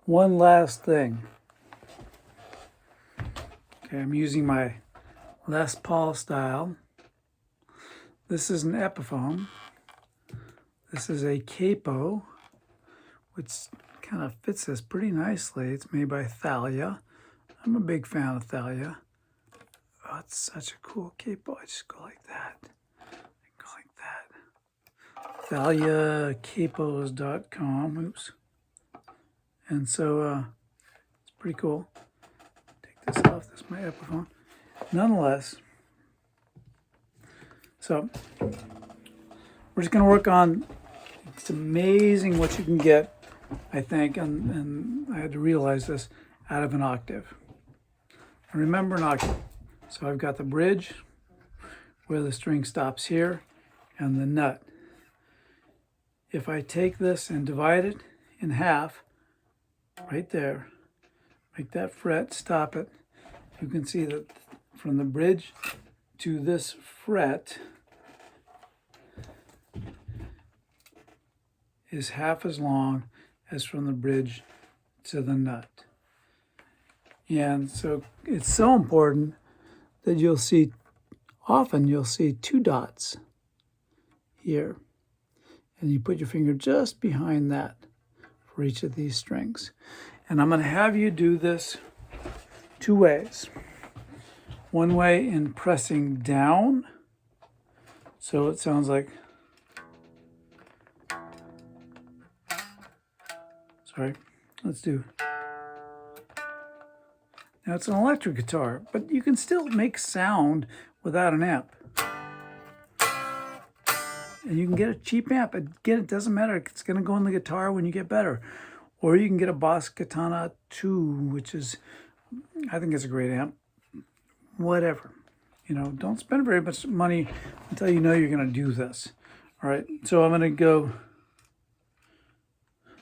One last thing. Okay, I'm using my Les Paul style. This is an Epiphone. This is a capo, which kind of fits this pretty nicely. It's made by Thalia. I'm a big fan of Thalia. Oh, it's such a cool capo. I just go like that. I go like that. ThaliaCapos.com. Oops. And so it's pretty cool. Take this off. This is my Epiphone. Nonetheless, so we're just going to work on. It's amazing what you can get, I think, and I had to realize this, out of an octave. And remember an octave. So I've got the bridge where the string stops here and the nut. If I take this and divide it in half, right there, make that fret, stop it, you can see that from the bridge to this fret is half as long as from the bridge to the nut. And so it's so important that often you'll see two dots here. And you put your finger just behind that for each of these strings. And I'm going to have you do this two ways. One way in pressing down, so it sounds like, sorry, let's do. Now it's an electric guitar, but you can still make sound without an amp. And you can get a cheap amp. Again, it doesn't matter. It's going to go in the guitar when you get better. Or you can get a Boss Katana 2, which is, I think it's a great amp. Whatever. You know, don't spend very much money until you know you're going to do this. All right, so I'm going to go,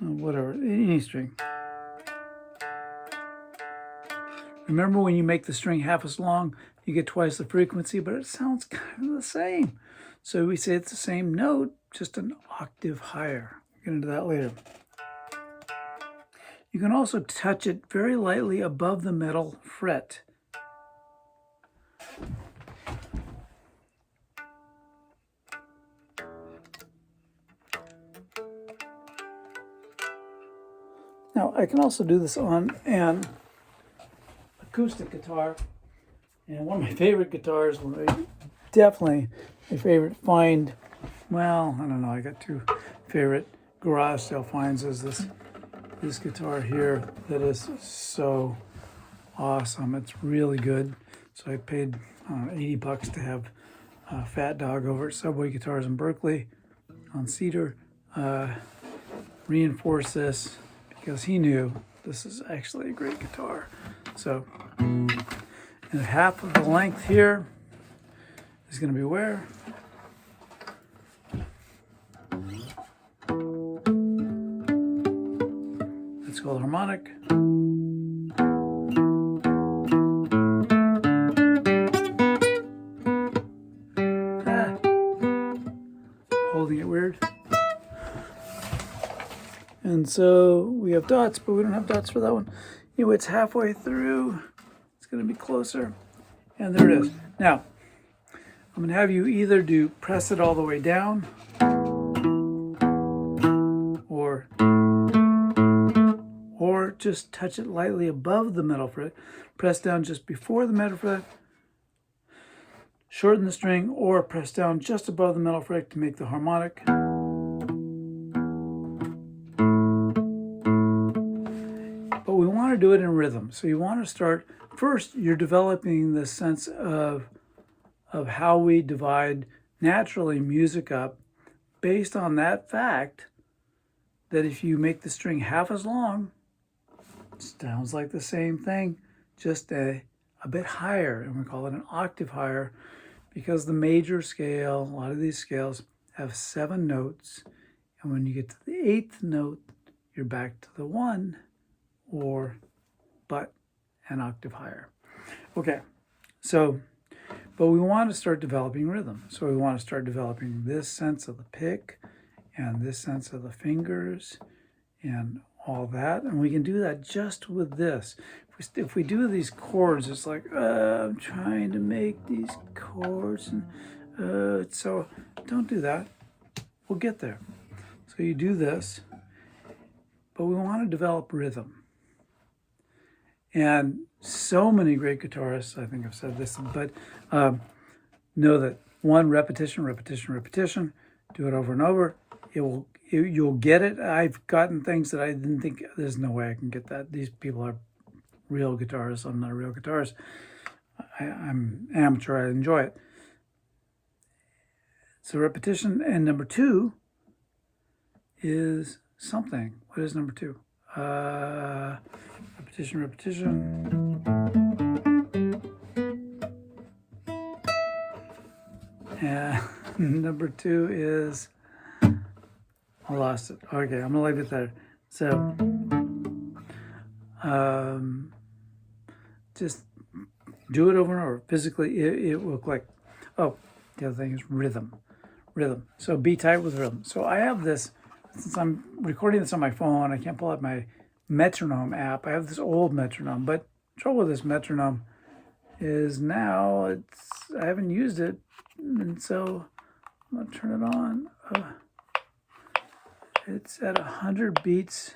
whatever, any string. Remember, when you make the string half as long, you get twice the frequency, but it sounds kind of the same. So we say it's the same note, just an octave higher. We'll get into that later. You can also touch it very lightly above the middle fret. Now, I can also do this on an acoustic guitar, and one of my favorite guitars, definitely my favorite find, well, I don't know, I got two favorite garage sale finds, is this guitar here that is so awesome. It's really good. So I paid $80 to have Fat Dog over at Subway Guitars in Berkeley on Cedar reinforce this, because he knew this is actually a great guitar. So, and half of the length here is going to be where? It's called harmonic. Holding it weird. And so we have dots, but we don't have dots for that one. Anyway, it's halfway through. It's going to be closer. And there it is. Now, I'm going to have you either press it all the way down, or just touch it lightly above the middle fret. Press down just before the middle fret, shorten the string, or press down just above the middle fret to make the harmonic. But we want to do it in rhythm. So you want to start, first you're developing this sense of how we divide naturally music up based on that fact that if you make the string half as long, it sounds like the same thing, just a bit higher, and we call it an octave higher, because the major scale, a lot of these scales have 7 notes, and when you get to the 8th note, you're back to the 1, but an octave higher. Okay, so, but we want to start developing rhythm. So we want to start developing this sense of the pick, and this sense of the fingers, and all that, and we can do that just with this. If we do these chords, it's like, I'm trying to make these chords, and so don't do that. We'll get there. So you do this, but we want to develop rhythm. And so many great guitarists, I think I've said this, but know that one, repetition, repetition, repetition, do it over and over. You'll get it. I've gotten things that I didn't think, there's no way I can get that. These people are real guitarists. I'm not a real guitarist. I'm amateur. I enjoy it. So repetition. And number two is something. What is number two? Repetition, repetition. And number two is, I lost it. Okay, I'm gonna leave it there. So, just do it over and over. Physically, it will click. Oh, the other thing is rhythm. So be tight with rhythm. So I have this, since I'm recording this on my phone, I can't pull out my metronome app. I have this old metronome, but trouble with this metronome is now I haven't used it, and so I'm gonna turn it on. It's at 100 beats.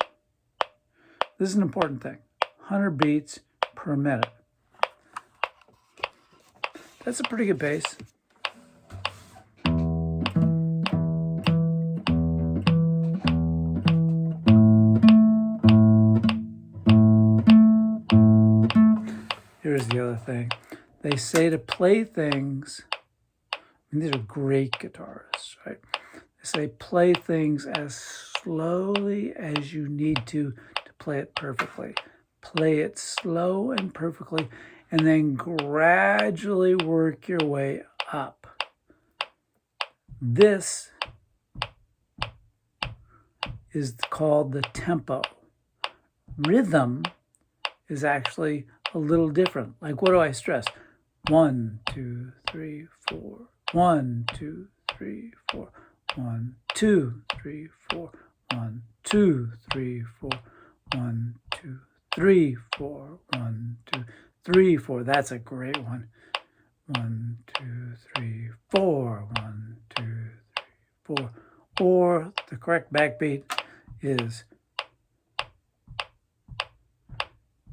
This is an important thing. 100 beats per minute. That's a pretty good pace. Here's the other thing. They say to play things, and these are great guitarists, right? They say play things as slowly as you need to play it perfectly. Play it slow and perfectly, and then gradually work your way up. This is called the tempo. Rhythm is actually a little different. Like, what do I stress? 1, 2, 3, 4. 1, 2, 3, 4. 1, 2, 3, 4. 1, 2, 3, 4. 1, 2, 3, 4. 1, 2, 3, 4. That's a great one. 1, 2, 3, 4. 1, 2, 3, 4. Or the correct backbeat is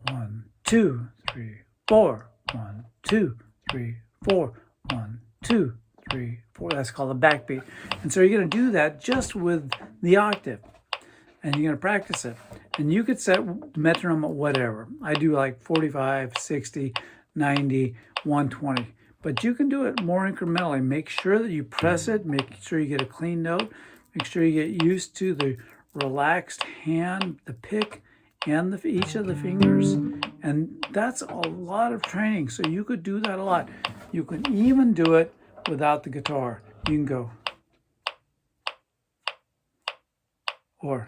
1, 2, 3, 4. 1, 2, 3, 4. 1, 2, 3, 4. That's called a backbeat. And so you're going to do that just with the octave. And you're going to practice it. And you could set the metronome at whatever. I do like 45, 60, 90, 120. But you can do it more incrementally. Make sure that you press it. Make sure you get a clean note. Make sure you get used to the relaxed hand, the pick, and each of the fingers. And that's a lot of training. So you could do that a lot. You can even do it without the guitar. You can go. Or.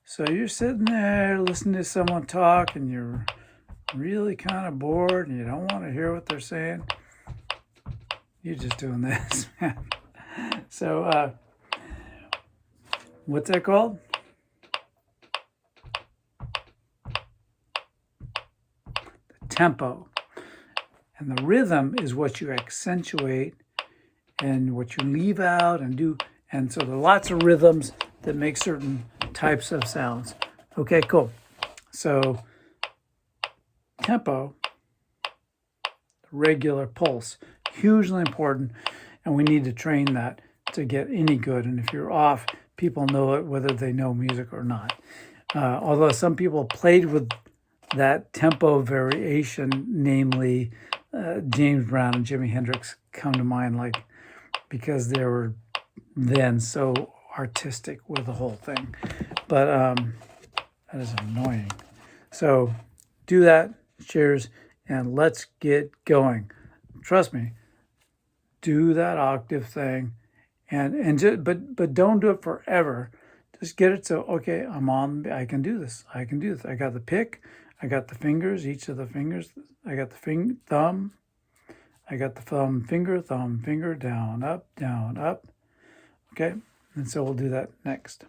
So you're sitting there listening to someone talk and you're really kind of bored and you don't want to hear what they're saying. You're just doing this, man. So, what's that called? The tempo. And the rhythm is what you accentuate and what you leave out and do. And so there are lots of rhythms that make certain types of sounds. Okay, cool. So tempo, regular pulse, hugely important, and we need to train that to get any good. And if you're off, people know it whether they know music or not. Although some people played with that tempo variation, namely James Brown and Jimi Hendrix come to mind, like, because they were then so artistic with the whole thing. But that is annoying. So do that. Cheers, and let's get going. Trust me. Do that octave thing, and just, but don't do it forever. Just get it so, okay, I can do this. I can do this. I got the pick. I got the fingers, each of the fingers. I got the thumb. I got the thumb, finger, down, up, okay? And so we'll do that next.